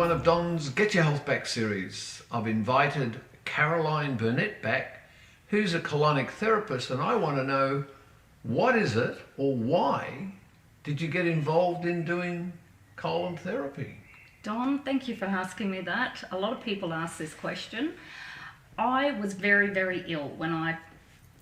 one of Don's Get Your Health Back series. I've invited Caroline Burnett back, who's a colonic therapist, and I want to know, what is it, or why did you get involved in doing colon therapy? Don, thank you for asking me that. A lot of people ask this question. I was very, very ill when I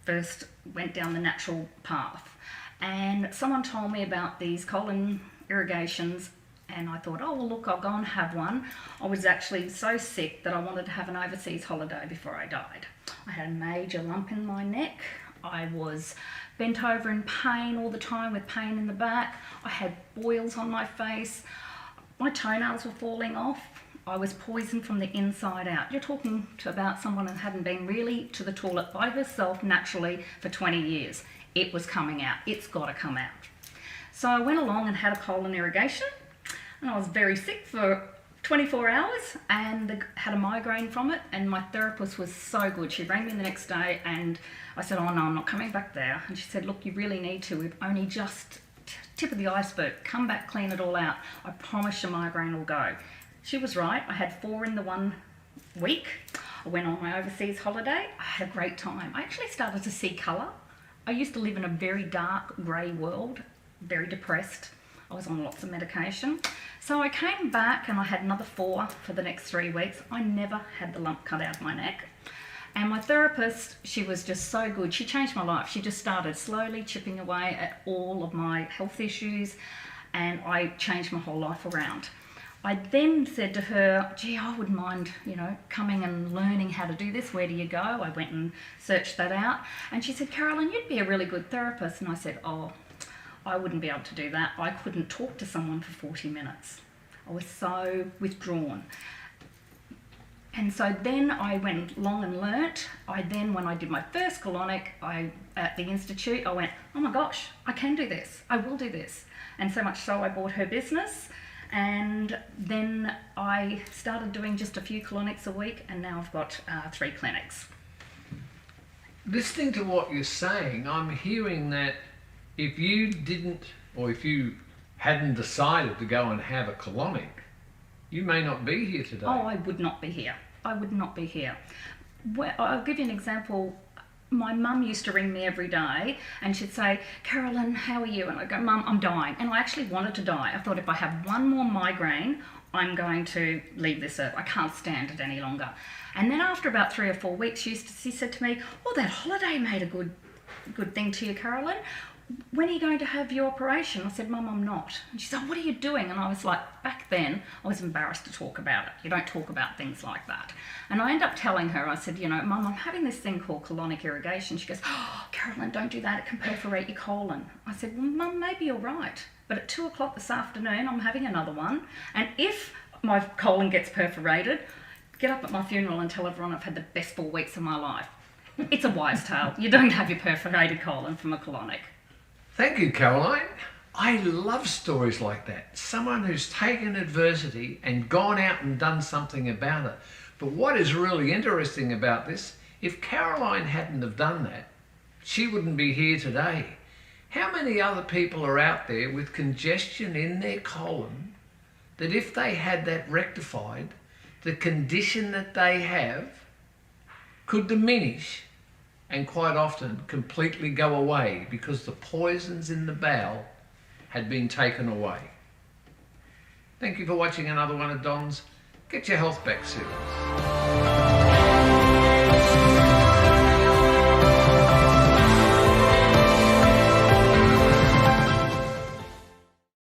first went down the natural path, and someone told me about these colon irrigations, and I thought, oh well, look, I'll go and have one. I was actually so sick that I wanted to have an overseas holiday before I died. I had a major lump in my neck. I was bent over in pain all the time, with pain in the back. I had boils on my face. My toenails were falling off. I was poisoned from the inside out. You're talking about someone who hadn't been really to the toilet by herself naturally for 20 years. It was coming out. It's got to come out. So I went along and had a colon irrigation, and I was very sick for 24 hours and had a migraine from it, and my therapist was so good. She rang me the next day and I said, oh no, I'm not coming back there. And she said, look, you really need to. We've only just tip of the iceberg. Come back, clean it all out. I promise your migraine will go. She was right. I had 4 in the 1 week. I went on my overseas holiday. I had a great time. I actually started to see colour. I used to live in a very dark grey world, very depressed. I was on lots of medication. So I came back and I had another 4 for the next 3 weeks. I never had the lump cut out of my neck. And my therapist, she was just so good. She changed my life. She just started slowly chipping away at all of my health issues, and I changed my whole life around. I then said to her, gee, I wouldn't mind, coming and learning how to do this. Where do you go? I went and searched that out. And she said, Caroline, you'd be a really good therapist. And I said, oh, I wouldn't be able to do that. I couldn't talk to someone for 40 minutes. I was so withdrawn. And so then I went along and learnt. When I did my first colonic, at the Institute, I went, oh my gosh, I can do this. I will do this. And so much so I bought her business. And then I started doing just a few colonics a week, and now I've got 3 clinics. Listening to what you're saying, I'm hearing that if you didn't, or if you hadn't decided to go and have a colonic, you may not be here today. Oh, I would not be here. I would not be here. Well, I'll give you an example. My mum used to ring me every day and she'd say, Carolyn, how are you? And I'd go, Mum, I'm dying. And I actually wanted to die. I thought, if I have one more migraine, I'm going to leave this earth. I can't stand it any longer. And then after about 3 or 4 weeks, she said to me, oh, that holiday made a good thing to you, Carolyn. When are you going to have your operation? I said, Mum, I'm not. And she said, what are you doing? And I was like, back then, I was embarrassed to talk about it. You don't talk about things like that. And I ended up telling her, I said, Mum, I'm having this thing called colonic irrigation. She goes, oh, Carolyn, don't do that. It can perforate your colon. I said, well, Mum, maybe you're right. But at 2 o'clock this afternoon, I'm having another one. And if my colon gets perforated, get up at my funeral and tell everyone I've had the best 4 weeks of my life. It's a wise tale. You don't have your perforated colon from a colonic. Thank you, Caroline. I love stories like that. Someone who's taken adversity and gone out and done something about it. But what is really interesting about this, if Caroline hadn't have done that, she wouldn't be here today. How many other people are out there with congestion in their colon that if they had that rectified, the condition that they have could diminish and quite often completely go away because the poisons in the bowel had been taken away. Thank you for watching another one of Don's Get Your Health Back series.